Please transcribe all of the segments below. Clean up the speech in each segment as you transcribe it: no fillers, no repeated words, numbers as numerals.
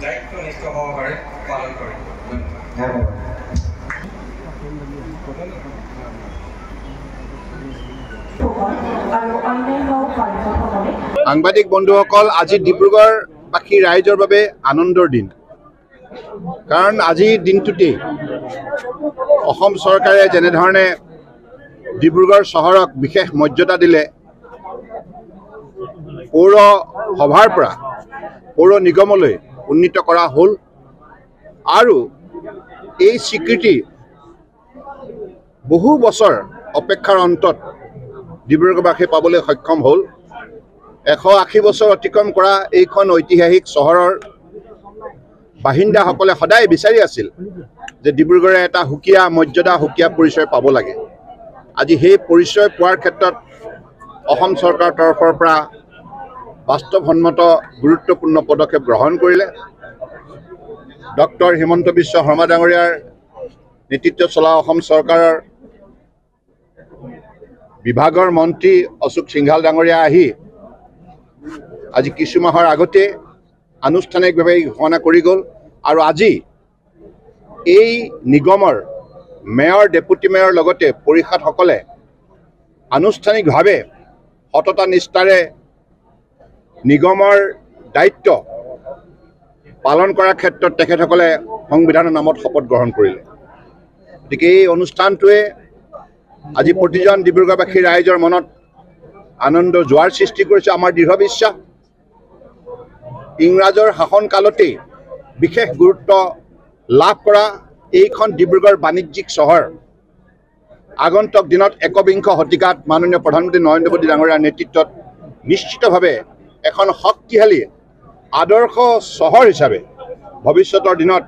দায়িত্বনিষ্ঠ সহকাৰে পালন কৰে। সাংবাদিক বন্ধুসকল, আজি ডিব্ৰুগড়বাসী ৰাইজৰ বাবে আনন্দৰ দিন। কাৰণ আজিৰ দিনটোতেই অসম চৰকাৰে যেনেধৰণে ডিব্ৰুগড় চহৰক বিশেষ মৰ্যাদা দিলে, পৌৰসভাৰ পৰা পৌৰ নিগমলৈ উন্নীত কৰা হ'ল আৰু এই স্বীকৃতি বহু বছৰ অপেক্ষাৰ অন্তত ডিব্ৰুগড়বাসীয়ে পাবলৈ সক্ষম হ'ল। 180 বছৰ অতিক্ৰম কৰা এইখন ঐতিহাসিক চহৰৰ বাসিন্দাসকলে সদায় বিচাৰি আছিল যে ডিব্ৰুগড়ে এটা সুকীয়া মৰ্যাদা, সুকীয়া পৰিচয় পাব লাগে। আজি সেই পৰিচয় পোৱাৰ ক্ষেত্ৰত অসম চৰকাৰৰ তৰফৰ পৰা বাস্তৱসন্মত গুৰুত্বপূৰ্ণ পদক্ষেপ গ্ৰহণ কৰিলে। ডক্টৰ হিমন্ত বিশ্ব শৰ্মা ডাঙৰীয়াৰ নেতৃত্বত চলা অসম চৰকাৰৰ বিভাগৰ মন্ত্ৰী অশোক সিংঘাল ডাঙৰীয়া আহি আজি কিছু মাহৰ আগতে আনুষ্ঠানিকভাৱে ঘোষণা কৰি গ'ল আৰু আজি এই নিগমৰ মেয়ৰ, ডেপুটি মেয়ৰ লগতে পৰিষদসকলে আনুষ্ঠানিকভাৱে সততা নিষ্ঠাৰে নিগমৰ দায়িত্ব পালন কৰাৰ ক্ষেত্ৰত তেখেতসকলে সংবিধানৰ নামত শপত গ্ৰহণ কৰিলে। গতিকে এই অনুষ্ঠানটোৱে আজি প্ৰতিজন ডিব্ৰুগড়বাসী ৰাইজৰ মনত আনন্দ জোৱাৰ সৃষ্টি কৰিছে। আমাৰ দৃঢ় বিশ্বাস, ইংৰাজৰ শাসনকালতেই বিশেষ গুৰুত্ব লাভ কৰা এইখন ডিব্ৰুগড় বাণিজ্যিক চহৰ আগন্তুক দিনত একবিংশ শতিকাত মাননীয় প্ৰধানমন্ত্ৰী নৰেন্দ্ৰ মোদী ডাঙৰীয়াৰ নেতৃত্বত নিশ্চিতভাৱে এখন শক্তিশালী আদৰ্শ চহৰ হিচাপে ভৱিষ্যতৰ দিনত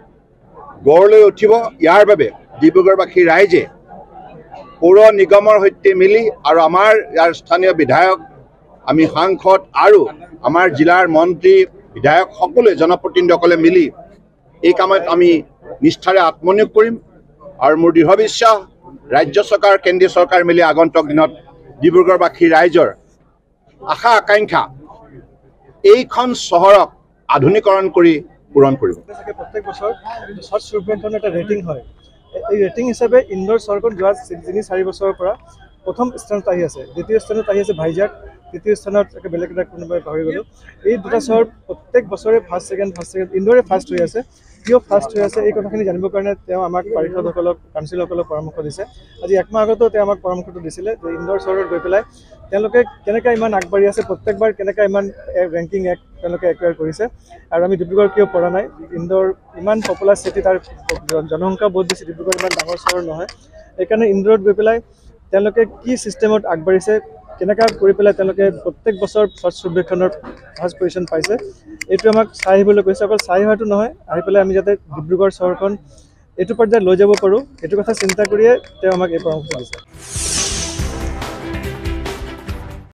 গঢ় লৈ উঠিব। ইয়াৰ বাবে ডিব্ৰুগড়বাসী ৰাইজে পৌৰ নিগমৰ সৈতে মিলি আৰু আমাৰ ইয়াৰ স্থানীয় বিধায়ক, আমি সাংসদ আৰু আমাৰ জিলাৰ মন্ত্ৰী, বিধায়ক সকলোৱে, জনপ্ৰতিনিধিসকলে মিলি এই কামত আমি নিষ্ঠাৰে আত্মনিয়োগ কৰিম আৰু মোৰ দৃঢ় বিশ্বাস ৰাজ্য চৰকাৰ, কেন্দ্ৰীয় চৰকাৰ মিলি আগন্তুক দিনত ডিব্ৰুগড়বাসী ৰাইজৰ আশা আকাংক্ষা এইখন চহৰক আধুনিকৰণ কৰি পূৰণ কৰিব। প্ৰত্যেক বছৰ স্বচ্ছ সুব্ৰমণ্যম এটা ৰেটিং হয়। এই ৰেটিং হিচাপে ইন্দোৰ চহৰখন যোৱা 3-4 বছৰৰ পৰা প্ৰথম স্থানত আহি আছে, দ্বিতীয় স্থানত আহি আছে ভাইজাগ, তৃতীয় স্থানত বেলেগ এটা কোনোবাই পাহৰি গ'লোঁ। এই দুটা চহৰ প্ৰত্যেক বছৰে ফাৰ্ষ্ট ছেকেণ্ড ইন্দোৰে ফাৰ্ষ্ট হৈ আছে। কিয় ফাৰ্ষ্ট হৈ আছে এই কথাখিনি জানিবৰ কাৰণে তেওঁ আমাক পাৰিষদসকলক, কাউন্সিলৰসকলক পৰামৰ্শ দিছে। আজি একমাহ আগতো তেওঁ আমাক পৰামৰ্শটো দিছিলে যে ইন্দোৰ চহৰত গৈ পেলাই তেওঁলোকে কেনেকৈ ইমান আগবাঢ়ি আছে, প্ৰত্যেকবাৰ কেনেকৈ ইমান ৰেংকিং তেওঁলোকে একুৱাৰ কৰিছে আৰু আমি ডিব্ৰুগড় কিয় পৰা নাই। ইন্দোৰ ইমান পপুলাৰ চিটি, তাৰ জনসংখ্যা বহুত বেছি, ডিব্ৰুগড় ইমান ডাঙৰ চহৰ নহয়। সেইকাৰণে ইন্দোৰত গৈ পেলাই তেওঁলোকে কি ছিষ্টেমত আগবাঢ়িছে, কেনেকৈ কৰি পেলাই তেওঁলোকে প্ৰত্যেক বছৰ স্বচ্ছ সৰ্বেক্ষণৰ ফাৰ্ষ্ট পজিশ্যন পাইছে, এইটো আমাক চাই আহিবলৈ কৈছে। অকল চাই অহাটো নহয়, আহি পেলাই আমি যাতে ডিব্ৰুগড় চহৰখন এইটো পৰ্যায়ত লৈ যাব পাৰোঁ, এইটো কথা চিন্তা কৰিয়ে তেওঁ আমাক এই পৰামৰ্শ দিছে।